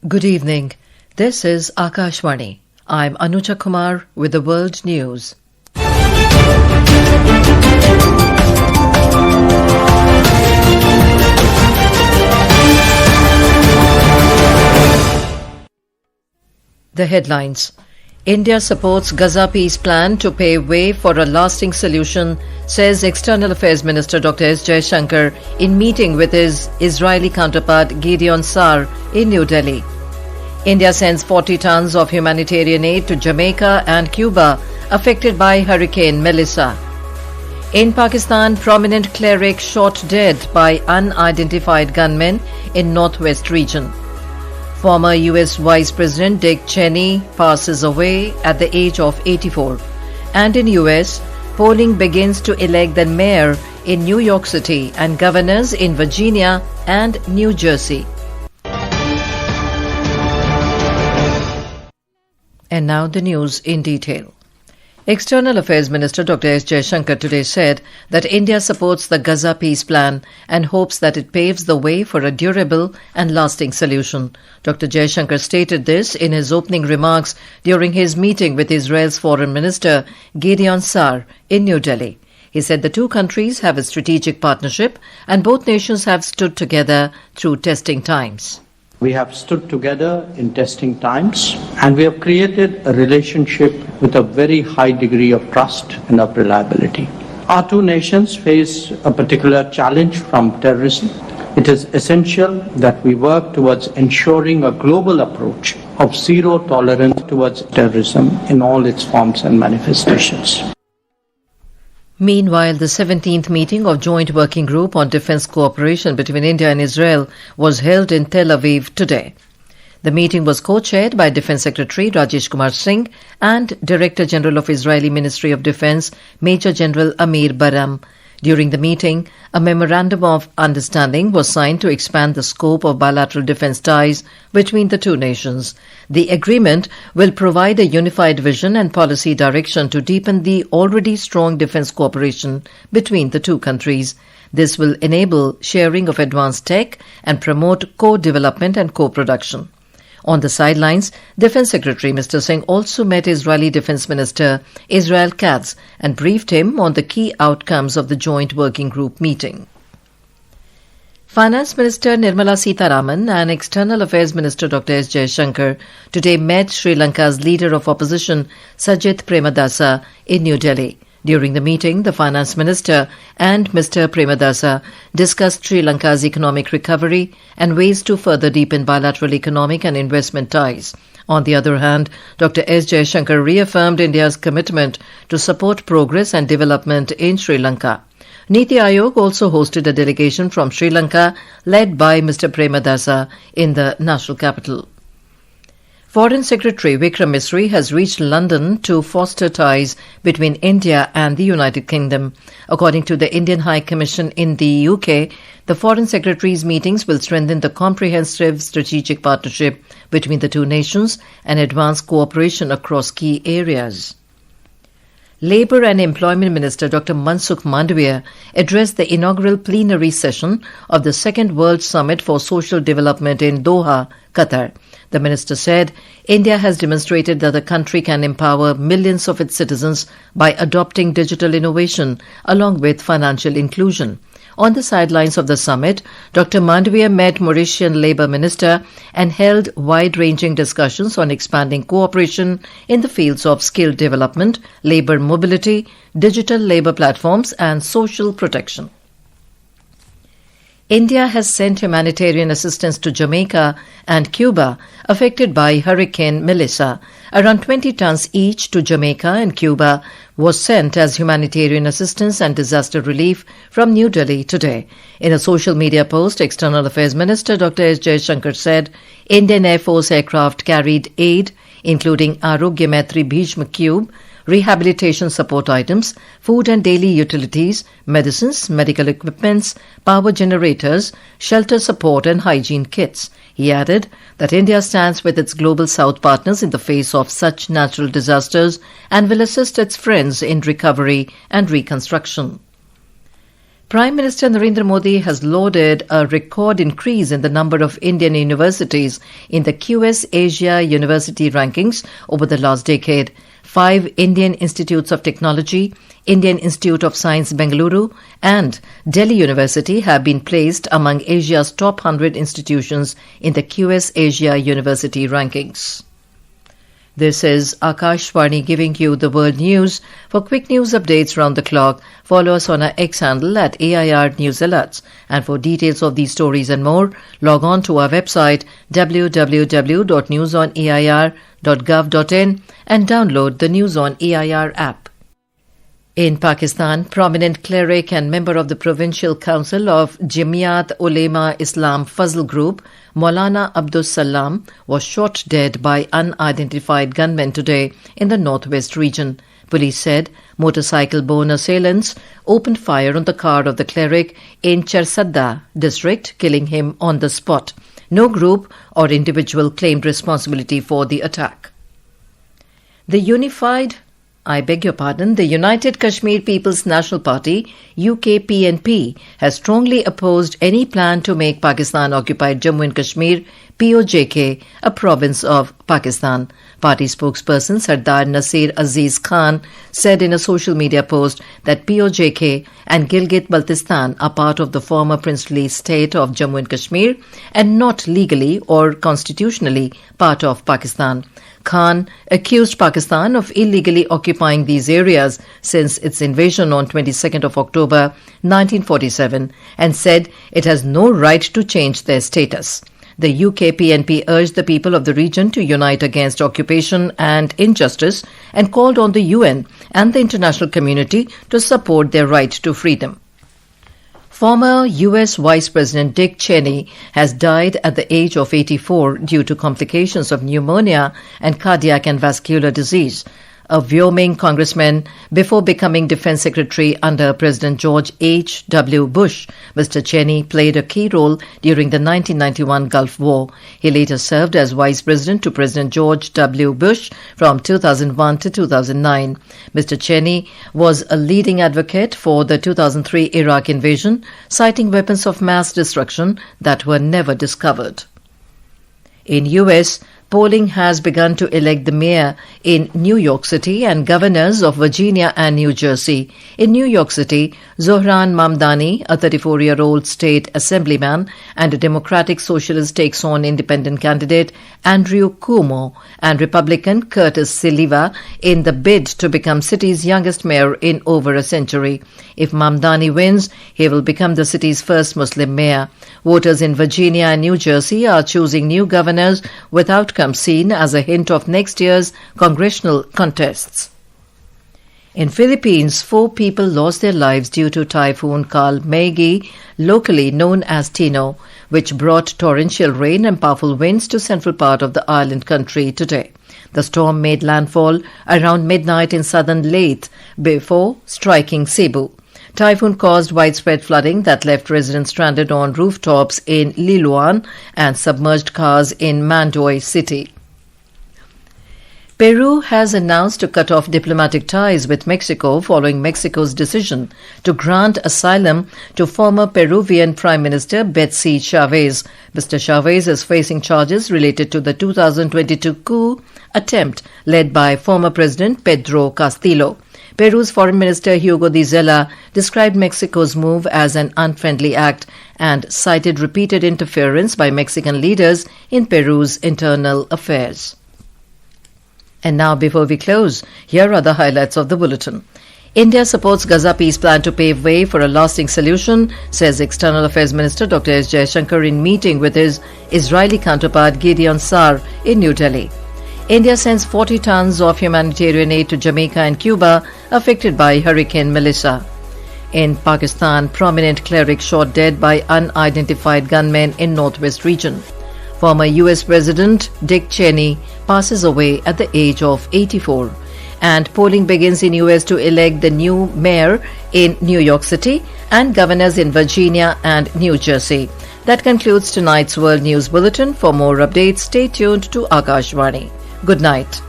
Good evening. This is Akashvani. I'm Anuja Kumar with the World News. The headlines. India supports Gaza peace plan to pave way for a lasting solution, says External Affairs Minister Dr. S. Jaishankar in meeting with his Israeli counterpart Gideon Sa'ar in New Delhi. India sends 40 tons of humanitarian aid to Jamaica and Cuba affected by Hurricane Melissa. In Pakistan, prominent cleric shot dead by unidentified gunmen in northwest region. Former U.S. Vice President Dick Cheney passes away at the age of 84. And in U.S., polling begins to elect the mayor in New York City and governors in Virginia and New Jersey. And now the news in detail. External Affairs Minister Dr. S. Jaishankar today said that India supports the Gaza peace plan and hopes that it paves the way for a durable and lasting solution. Dr. Jaishankar stated this in his opening remarks during his meeting with Israel's Foreign Minister Gideon Sa'ar in New Delhi. He said the two countries have a strategic partnership and both nations have stood together through testing times. We have stood together in testing times and we have created a relationship with a very high degree of trust and of reliability. Our two nations face a particular challenge from terrorism. It is essential that we work towards ensuring a global approach of zero tolerance towards terrorism in all its forms and manifestations. Meanwhile, the 17th meeting of Joint Working Group on Defence Cooperation between India and Israel was held in Tel Aviv today. The meeting was co-chaired by Defence Secretary Rajesh Kumar Singh and Director General of Israeli Ministry of Defence Major General Amir Baram. During the meeting, a memorandum of understanding was signed to expand the scope of bilateral defence ties between the two nations. The agreement will provide a unified vision and policy direction to deepen the already strong defence cooperation between the two countries. This will enable sharing of advanced tech and promote co-development and co-production. On the sidelines, Defence Secretary Mr. Singh also met Israeli Defence Minister Israel Katz and briefed him on the key outcomes of the Joint Working Group meeting. Finance Minister Nirmala Sitharaman and External Affairs Minister Dr. S. Jaishankar today met Sri Lanka's Leader of Opposition Sajith Premadasa in New Delhi. During the meeting, the Finance Minister and Mr. Premadasa discussed Sri Lanka's economic recovery and ways to further deepen bilateral economic and investment ties. On the other hand, Dr. S. Jaishankar reaffirmed India's commitment to support progress and development in Sri Lanka. Niti Aayog also hosted a delegation from Sri Lanka led by Mr. Premadasa in the national capital. Foreign Secretary Vikram Misri has reached London to foster ties between India and the United Kingdom. According to the Indian High Commission in the UK, the Foreign Secretary's meetings will strengthen the comprehensive strategic partnership between the two nations and advance cooperation across key areas. Labour and Employment Minister Dr. Mansukh Mandavia addressed the inaugural plenary session of the Second World Summit for Social Development in Doha, Qatar. The minister said, India has demonstrated that the country can empower millions of its citizens by adopting digital innovation along with financial inclusion. On the sidelines of the summit, Dr. Mandavia met Mauritian Labour Minister and held wide-ranging discussions on expanding cooperation in the fields of skill development, labour mobility, digital labour platforms and social protection. India has sent humanitarian assistance to Jamaica and Cuba affected by Hurricane Melissa. Around 20 tons each to Jamaica and Cuba was sent as humanitarian assistance and disaster relief from New Delhi today. In a social media post, External Affairs Minister Dr. S. Jaishankar said Indian Air Force aircraft carried aid, including Arogya Maitri Bhishma Cube, rehabilitation support items, food and daily utilities, medicines, medical equipments, power generators, shelter support and hygiene kits. He added that India stands with its Global South partners in the face of such natural disasters and will assist its friends in recovery and reconstruction. Prime Minister Narendra Modi has lauded a record increase in the number of Indian universities in the QS Asia University rankings over the last decade. 5 Indian Institutes of Technology, Indian Institute of Science Bengaluru and Delhi University have been placed among Asia's top 100 institutions in the QS Asia University rankings. This is Akashvani giving you the world news. For quick news updates round the clock, follow us on our X handle at AIR News Alerts. And for details of these stories and more, log on to our website www.newsonair.gov.in and download the News on AIR app. In Pakistan, prominent cleric and member of the Provincial Council of Jamiat Ulema Islam Fazl Group, Maulana Abdus Salam, was shot dead by unidentified gunmen today in the northwest region. Police said motorcycle-borne assailants opened fire on the car of the cleric in Charsadda district, killing him on the spot. No group or individual claimed responsibility for the attack. The United Kashmir People's National Party, UKPNP, has strongly opposed any plan to make Pakistan-occupied Jammu and Kashmir, POJK, a province of Pakistan. Party spokesperson Sardar Nasir Aziz Khan said in a social media post that POJK and Gilgit-Baltistan are part of the former princely state of Jammu and Kashmir and not legally or constitutionally part of Pakistan. Khan accused Pakistan of illegally occupying these areas since its invasion on 22nd of October 1947 and said it has no right to change their status. The UKPNP urged the people of the region to unite against occupation and injustice and called on the UN and the international community to support their right to freedom. Former U.S. Vice President Dick Cheney has died at the age of 84 due to complications of pneumonia and cardiac and vascular disease. A Wyoming congressman before becoming Defense Secretary under President George H.W. Bush, Mr. Cheney played a key role during the 1991 Gulf War. He later served as Vice President to President George W. Bush from 2001 to 2009. Mr. Cheney was a leading advocate for the 2003 Iraq invasion, citing weapons of mass destruction that were never discovered. In U.S., polling has begun to elect the mayor in New York City and governors of Virginia and New Jersey. In New York City, Zohran Mamdani, a 34-year-old state assemblyman and a Democratic Socialist, takes on independent candidate Andrew Cuomo and Republican Curtis Sliwa in the bid to become city's youngest mayor in over a century. If Mamdani wins, he will become the city's first Muslim mayor. Voters in Virginia and New Jersey are choosing new governors with outcomes seen as a hint of next year's congressional contests. In Philippines, 4 people lost their lives due to Typhoon Kalmegi, locally known as Tino, which brought torrential rain and powerful winds to central part of the island country today. The storm made landfall around midnight in southern Leyte before striking Cebu. Typhoon caused widespread flooding that left residents stranded on rooftops in Liloan and submerged cars in Mandoy City. Peru has announced to cut off diplomatic ties with Mexico following Mexico's decision to grant asylum to former Peruvian Prime Minister Betsy Chavez. Mr. Chavez is facing charges related to the 2022 coup attempt led by former President Pedro Castillo. Peru's Foreign Minister Hugo de Zela described Mexico's move as an unfriendly act and cited repeated interference by Mexican leaders in Peru's internal affairs. And now, before we close, here are the highlights of the bulletin. India supports Gaza peace plan to pave way for a lasting solution, says External Affairs Minister Dr. S. Jaishankar in meeting with his Israeli counterpart Gideon Sa'ar in New Delhi. India sends 40 tons of humanitarian aid to Jamaica and Cuba affected by Hurricane Melissa. In Pakistan, prominent cleric shot dead by unidentified gunmen in northwest region. Former U.S. President Dick Cheney passes away at the age of 84. And polling begins in U.S. to elect the new mayor in New York City and governors in Virginia and New Jersey. That concludes tonight's World News Bulletin. For more updates, stay tuned to Akashvani. Good night.